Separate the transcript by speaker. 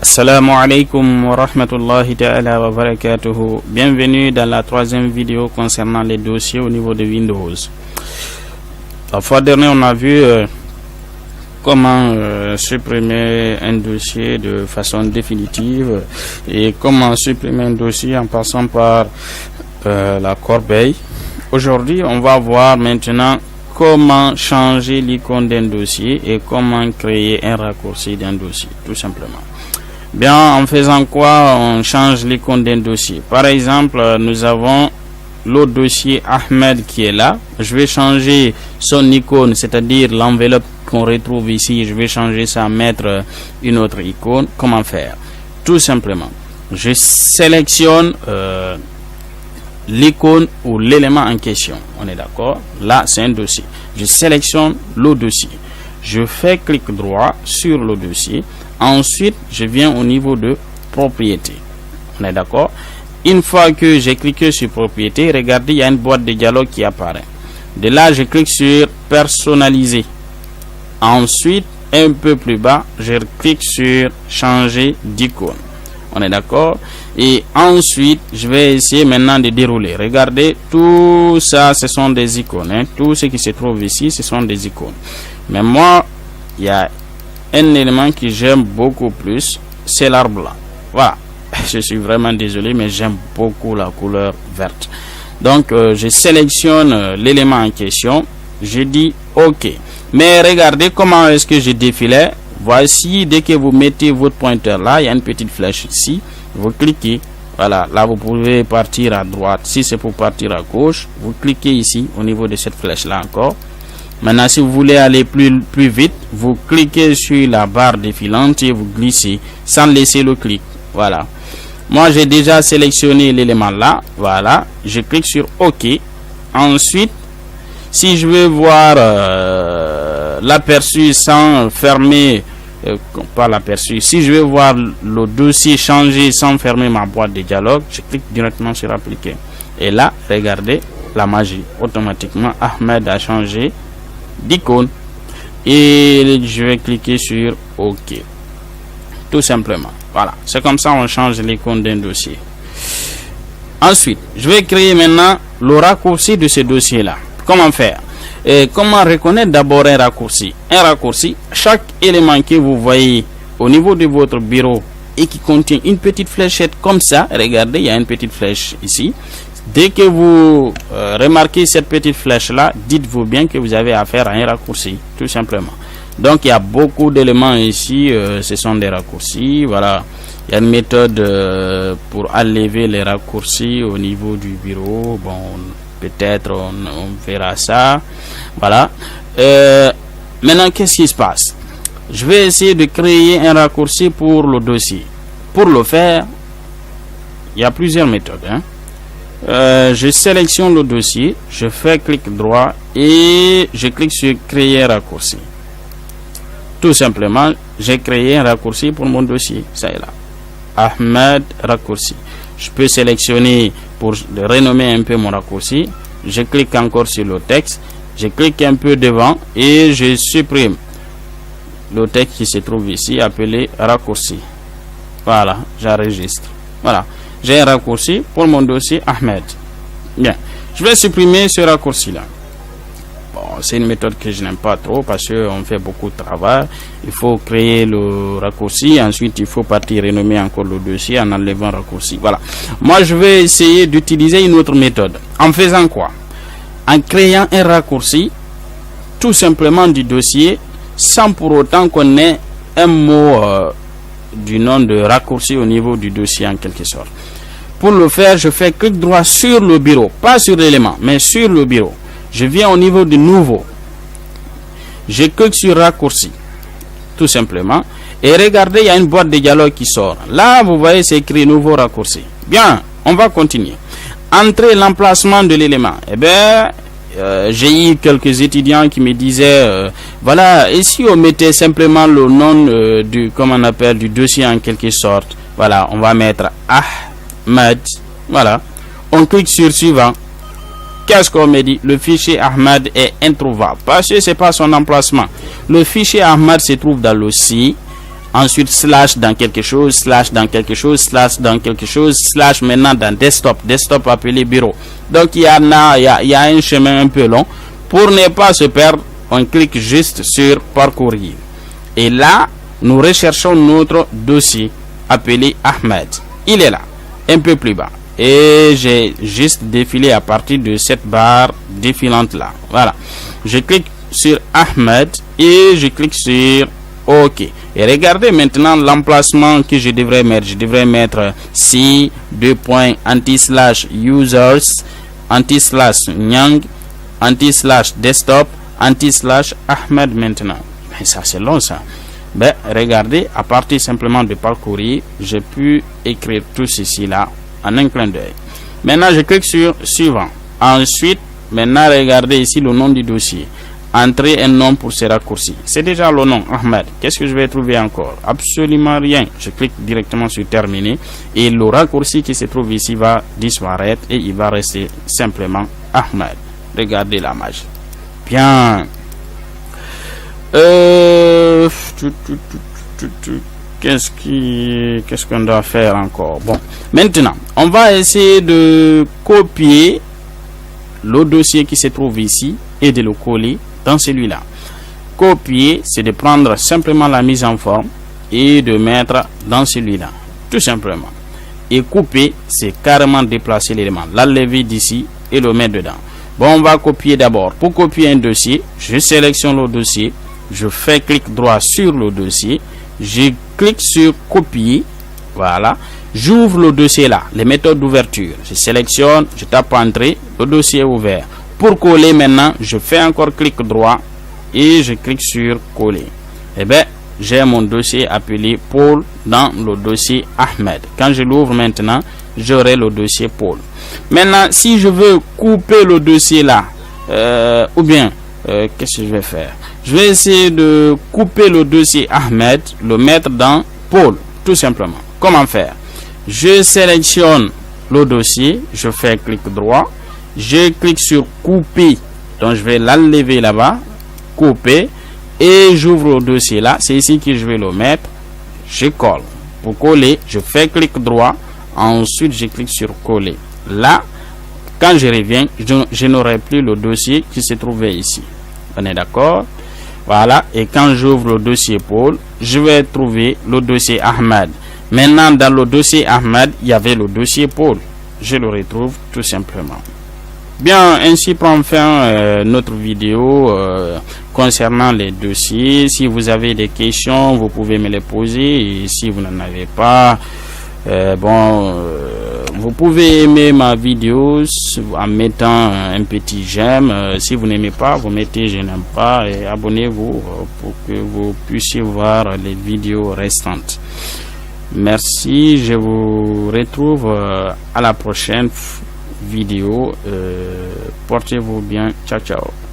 Speaker 1: Assalamu alaikum wa rahmatullahi ta'ala wa barakatuhu. Bienvenue dans la troisième vidéo concernant les dossiers au niveau de Windows. La fois dernière, on a vu comment supprimer un dossier de façon définitive et comment supprimer un dossier en passant par la corbeille. Aujourd'hui, on va voir maintenant comment changer l'icône d'un dossier et comment créer un raccourci d'un dossier, tout simplement. Bien, en faisant quoi on change l'icône d'un dossier? Par exemple, nous avons l'autre dossier Ahmed qui est là. Je vais changer son icône, c'est-à-dire l'enveloppe qu'on retrouve ici. Je vais changer ça, mettre une autre icône. Comment faire? Tout simplement, je sélectionne l'icône ou l'élément en question. On est d'accord? Là, c'est un dossier. Je sélectionne le dossier. Je fais clic droit sur le dossier. Ensuite, je viens au niveau de propriété. On est d'accord? Une fois que j'ai cliqué sur propriété, regardez, il y a une boîte de dialogue qui apparaît. De là, je clique sur personnaliser. Ensuite, un peu plus bas, je clique sur changer d'icône. On est d'accord? Et ensuite, je vais essayer maintenant de dérouler. Regardez, tout ça, ce sont des icônes. Hein. Tout ce qui se trouve ici, ce sont des icônes. Mais moi, il y a un élément que j'aime beaucoup plus, c'est l'arbre blanc. Voilà. Je suis vraiment désolé, mais j'aime beaucoup la couleur verte. Donc, je sélectionne l'élément en question. Je dis OK. Mais regardez comment est-ce que je défilais. Voici, dès que vous mettez votre pointeur là, il y a une petite flèche ici. Vous cliquez. Voilà. Là, vous pouvez partir à droite. Si c'est pour partir à gauche, vous cliquez ici au niveau de cette flèche là encore. Maintenant, si vous voulez aller plus vite, vous cliquez sur la barre défilante et vous glissez sans laisser le clic. Voilà. Moi, j'ai déjà sélectionné l'élément là. Voilà. Je clique sur OK. Ensuite, si je veux voir l'aperçu sans fermer, pas l'aperçu, si je veux voir le dossier changer sans fermer ma boîte de dialogue, je clique directement sur appliquer. Et là, regardez la magie. Automatiquement, Ahmed a changé d'icône et je vais cliquer sur OK, tout simplement. Voilà, c'est comme ça on change l'icône d'un dossier. Ensuite, je vais créer maintenant le raccourci de ce dossier là. Comment faire? Et comment reconnaître d'abord un raccourci? Un raccourci, chaque élément que vous voyez au niveau de votre bureau et qui contient une petite fléchette comme ça, regardez, il y a une petite flèche ici. Dès que vous remarquez cette petite flèche là, dites-vous bien que vous avez affaire à un raccourci, tout simplement. Donc il y a beaucoup d'éléments ici, ce sont des raccourcis. Voilà, il y a une méthode pour enlever les raccourcis au niveau du bureau. Bon, peut-être on verra ça. Voilà. Maintenant, qu'est-ce qui se passe? Je vais essayer de créer un raccourci pour le dossier. Pour le faire, il y a plusieurs méthodes. Hein. Je sélectionne le dossier, je fais clic droit et je clique sur créer un raccourci. Tout simplement, j'ai créé un raccourci pour mon dossier. Ça est là. Ahmed raccourci. Je peux sélectionner pour renommer un peu mon raccourci. Je clique encore sur le texte. Je clique un peu devant et je supprime le texte qui se trouve ici appelé raccourci. Voilà, j'enregistre. Voilà. J'ai un raccourci pour mon dossier Ahmed. Bien. Je vais supprimer ce raccourci-là. Bon, c'est une méthode que je n'aime pas trop parce qu'on fait beaucoup de travail. Il faut créer le raccourci. Ensuite, il faut partir renommer encore le dossier en enlevant le raccourci. Voilà. Moi, je vais essayer d'utiliser une autre méthode. En faisant quoi? En créant un raccourci, tout simplement du dossier, sans pour autant qu'on ait un mot du nom de raccourci au niveau du dossier en quelque sorte. Pour le faire, je fais clic droit sur le bureau, pas sur l'élément, mais sur le bureau. Je viens au niveau de nouveau. Je clique sur raccourci, tout simplement. Et regardez, il y a une boîte de dialogue qui sort. Là, vous voyez, c'est écrit nouveau raccourci. Bien, on va continuer. Entrer l'emplacement de l'élément. Eh bien, j'ai eu quelques étudiants qui me disaient, voilà, et si on mettait simplement le nom du, comment on appelle, du dossier en quelque sorte. Voilà, on va mettre Ahmed. Voilà, on clique sur suivant. Qu'est-ce qu'on me dit? Le fichier Ahmad est introuvable parce que c'est pas son emplacement. Le fichier Ahmad se trouve dans le C, ensuite slash dans quelque chose, slash dans quelque chose, slash dans quelque chose, slash maintenant dans desktop, desktop appelé bureau. Donc il y a un chemin un peu long. Pour ne pas se perdre, on clique juste sur parcourir. Et là, nous recherchons notre dossier appelé Ahmad. Il est là, un peu plus bas. Et j'ai juste défilé à partir de cette barre défilante là. Voilà. Je clique sur Ahmad et je clique sur OK. Et regardez maintenant l'emplacement que je devrais mettre. Je devrais mettre C /users /nyang /desktop /Ahmad maintenant. Mais ça c'est long ça. Ben regardez, à partir simplement de parcourir, j'ai pu écrire tout ceci là en un clin d'œil. Maintenant je clique sur suivant. Ensuite, maintenant regardez ici le nom du dossier. Entrer un nom pour ce raccourci. C'est déjà le nom, Ahmad. Qu'est-ce que je vais trouver encore? Absolument rien. Je clique directement sur terminer et le raccourci qui se trouve ici va disparaître et il va rester simplement Ahmad. Regardez la magie. Bien. Qu'est-ce qu'on doit faire encore? Bon, maintenant, on va essayer de copier le dossier qui se trouve ici et de le coller dans celui-là. Copier, c'est de prendre simplement la mise en forme et de mettre dans celui-là, tout simplement. Et couper, c'est carrément déplacer l'élément, l'enlever d'ici et le mettre dedans. Bon, on va copier d'abord. Pour copier un dossier, je sélectionne le dossier, je fais clic droit sur le dossier, je clique sur copier, voilà, j'ouvre le dossier là, les méthodes d'ouverture, je sélectionne, je tape entrée, le dossier est ouvert. Pour coller maintenant, je fais encore clic droit et je clique sur coller. Et bien, j'ai mon dossier appelé Paul dans le dossier Ahmed. Quand je l'ouvre maintenant, j'aurai le dossier Paul. Maintenant, si je veux couper le dossier là, ou bien, qu'est-ce que je vais faire? Je vais essayer de couper le dossier Ahmed, le mettre dans Paul, tout simplement. Comment faire? Je sélectionne le dossier, je fais clic droit, je clique sur couper, donc je vais l'enlever là-bas, couper, et j'ouvre le dossier là, c'est ici que je vais le mettre, je colle. Pour coller, je fais clic droit, ensuite je clique sur coller. Là, quand je reviens, je n'aurai plus le dossier qui se trouvait ici. On est d'accord? Voilà, et quand j'ouvre le dossier Paul, je vais trouver le dossier Ahmad. Maintenant, dans le dossier Ahmad, il y avait le dossier Paul. Je le retrouve tout simplement. Bien, ainsi prend fin notre vidéo concernant les dossiers. Si vous avez des questions, vous pouvez me les poser. Et si vous n'en avez pas, vous pouvez aimer ma vidéo en mettant un petit j'aime. Si vous n'aimez pas, vous mettez je n'aime pas et abonnez-vous pour que vous puissiez voir les vidéos restantes. Merci, je vous retrouve à la prochaine vidéo. Portez-vous bien. Ciao, ciao.